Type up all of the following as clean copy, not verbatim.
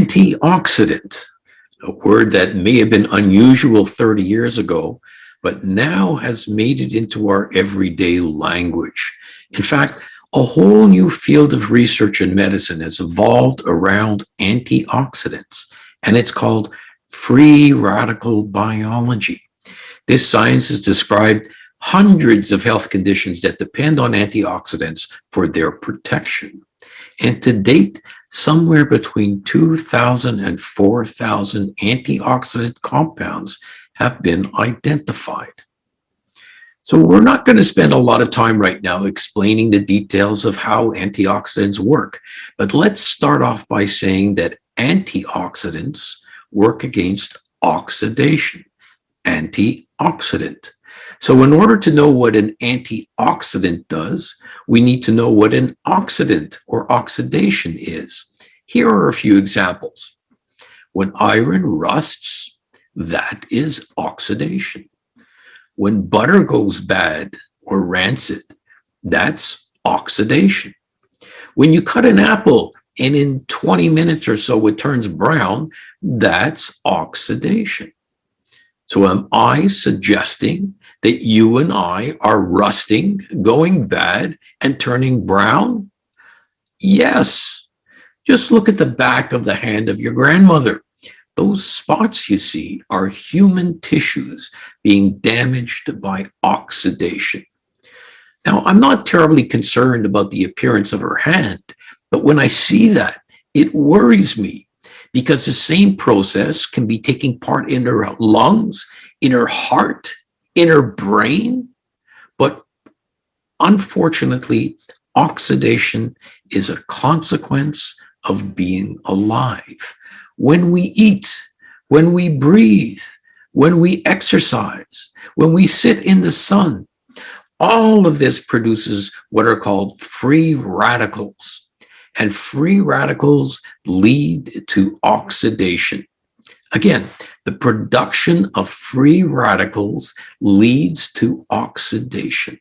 Antioxidant, a word that may have been unusual 30 years ago, but now has made it into our everyday language. In fact, a whole new field of research in medicine has evolved around antioxidants, and it's called free radical biology. This science has described hundreds of health conditions that depend on antioxidants for their protection. And to date, somewhere between 2,000 and 4,000 antioxidant compounds have been identified. So we're not going to spend a lot of time right now explaining the details of how antioxidants work, but let's start off by saying that antioxidants work against oxidation, antioxidant. So in order to know what an antioxidant does, we need to know what an oxidant or oxidation is. Here are a few examples. When iron rusts, that is oxidation. When butter goes bad or rancid, that's oxidation. When you cut an apple and in 20 minutes or so it turns brown, that's oxidation. So am I suggesting that you and I are rusting, going bad, and turning brown? Yes. Just look at the back of the hand of your grandmother. Those spots you see are human tissues being damaged by oxidation. Now, I'm not terribly concerned about the appearance of her hand, but when I see that, it worries me because the same process can be taking part in her lungs, in her heart, in her brain. But unfortunately, oxidation is a consequence of being alive. When we eat, when we breathe, when we exercise, when we sit in the sun, all of this produces what are called free radicals. And free radicals lead to oxidation. Again, the production of free radicals leads to oxidation.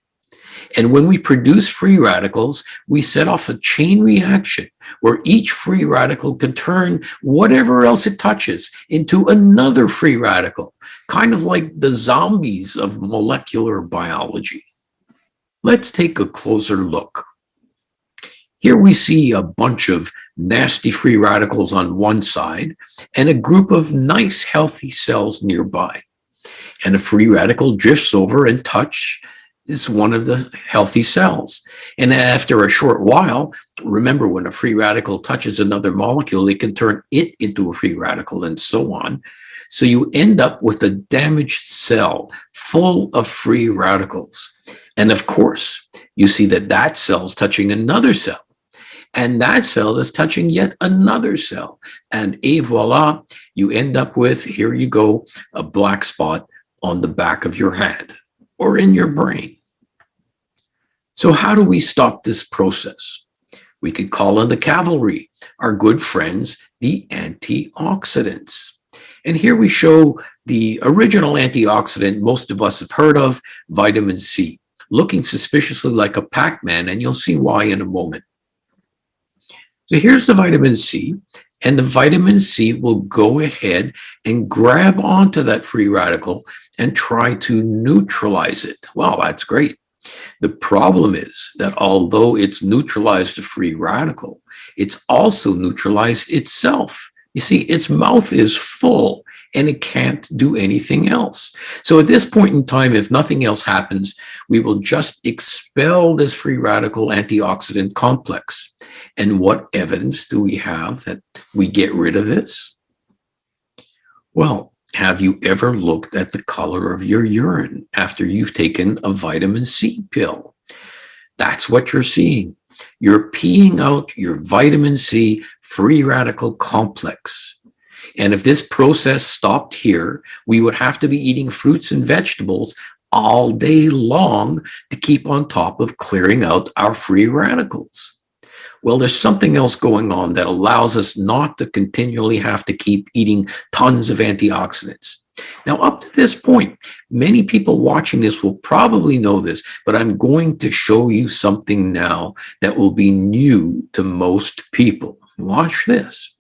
And when we produce free radicals, we set off a chain reaction where each free radical can turn whatever else it touches into another free radical, kind of like the zombies of molecular biology. Let's take a closer look. Here we see a bunch of nasty free radicals on one side and a group of nice healthy cells nearby. And a free radical drifts over and touches one of the healthy cells. And after a short while, remember when a free radical touches another molecule, it can turn it into a free radical and so on. So you end up with a damaged cell full of free radicals. And of course, you see that that cell's touching another cell. And that cell is touching yet another cell. And voila, you end up with, here you go, a black spot on the back of your hand or in your brain. So how do we stop this process? We could call on the cavalry, our good friends, the antioxidants. And here we show the original antioxidant most of us have heard of, vitamin C, looking suspiciously like a Pac-Man, and you'll see why in a moment. So here's the vitamin C, and the vitamin C will go ahead and grab onto that free radical and try to neutralize it. Well, that's great. The problem is that although it's neutralized the free radical, it's also neutralized itself. You see, its mouth is full and it can't do anything else. So at this point in time, if nothing else happens, we will just expel this free radical antioxidant complex. And what evidence do we have that we get rid of this? Well, have you ever looked at the color of your urine after you've taken a vitamin C pill? That's what you're seeing. You're peeing out your vitamin C free radical complex. And if this process stopped here, we would have to be eating fruits and vegetables all day long to keep on top of clearing out our free radicals. Well, there's something else going on that allows us not to continually have to keep eating tons of antioxidants. Now, up to this point, many people watching this will probably know this, but I'm going to show you something now that will be new to most people. Watch this.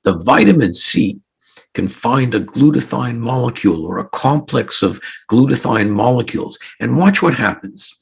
The vitamin C can find a glutathione molecule or a complex of glutathione molecules, and watch what happens.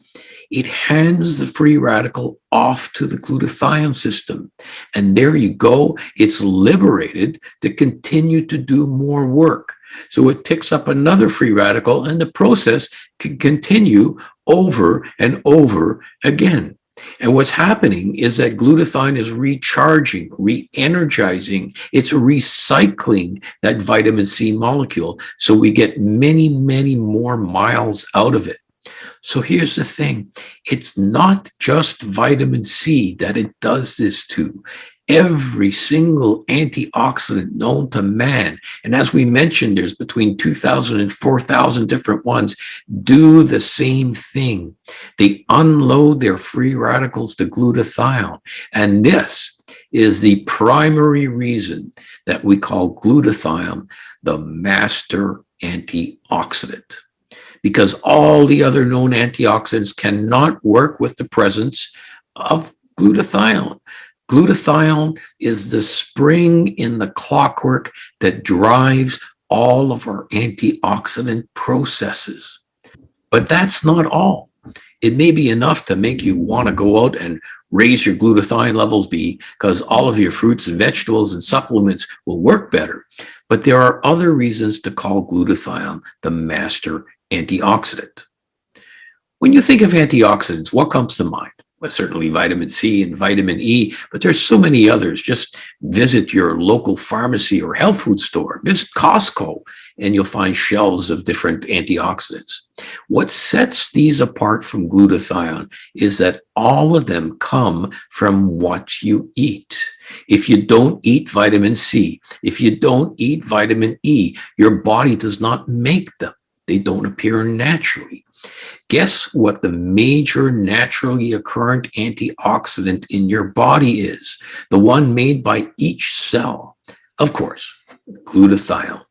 It hands the free radical off to the glutathione system. And there you go. It's liberated to continue to do more work. So it picks up another free radical, and the process can continue over and over again. And what's happening is that glutathione is recharging, re-energizing, it's recycling that vitamin C molecule. So we get many, many more miles out of it. So here's the thing. It's not just vitamin C that it does this to. Every single antioxidant known to man, and as we mentioned, there's between 2,000 and 4,000 different ones, do the same thing. They unload their free radicals to glutathione. And this is the primary reason that we call glutathione the master antioxidant, because all the other known antioxidants cannot work with the presence of glutathione. Glutathione is the spring in the clockwork that drives all of our antioxidant processes. But that's not all. It may be enough to make you want to go out and raise your glutathione levels because all of your fruits and vegetables and supplements will work better. But there are other reasons to call glutathione the master antioxidant. When you think of antioxidants, what comes to mind? Well, certainly vitamin C and vitamin E, but there's so many others. Just visit your local pharmacy or health food store, visit Costco, and you'll find shelves of different antioxidants. What sets these apart from glutathione is that all of them come from what you eat. If you don't eat vitamin C, if you don't eat vitamin E, your body does not make them. They don't appear naturally. Guess what the major naturally occurrent antioxidant in your body is? The one made by each cell. Of course, glutathione.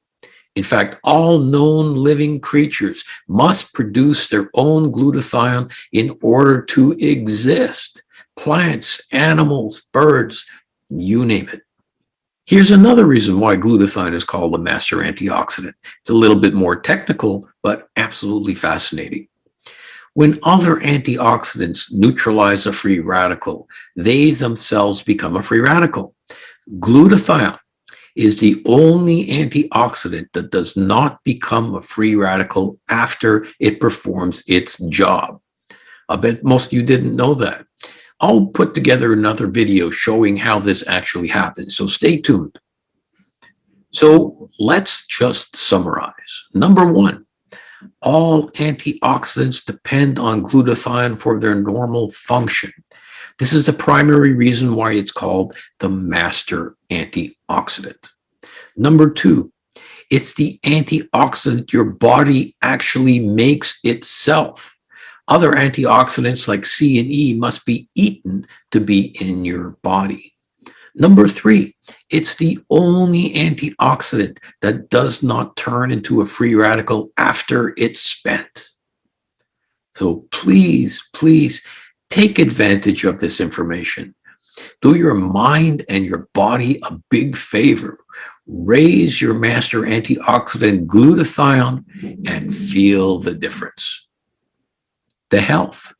In fact, all known living creatures must produce their own glutathione in order to exist. Plants, animals, birds, you name it. Here's another reason why glutathione is called the master antioxidant. It's a little bit more technical, but absolutely fascinating. When other antioxidants neutralize a free radical, they themselves become a free radical. Glutathione is the only antioxidant that does not become a free radical after it performs its job. I bet most of you didn't know that. I'll put together another video showing how this actually happens, so stay tuned. So let's just summarize. Number one, all antioxidants depend on glutathione for their normal function. This is the primary reason why it's called the master antioxidant. Number two, it's the antioxidant your body actually makes itself. Other antioxidants like C and E must be eaten to be in your body. Number three, it's the only antioxidant that does not turn into a free radical after it's spent. So please, please take advantage of this information. Do your mind and your body a big favor. Raise your master antioxidant glutathione and feel the difference. The health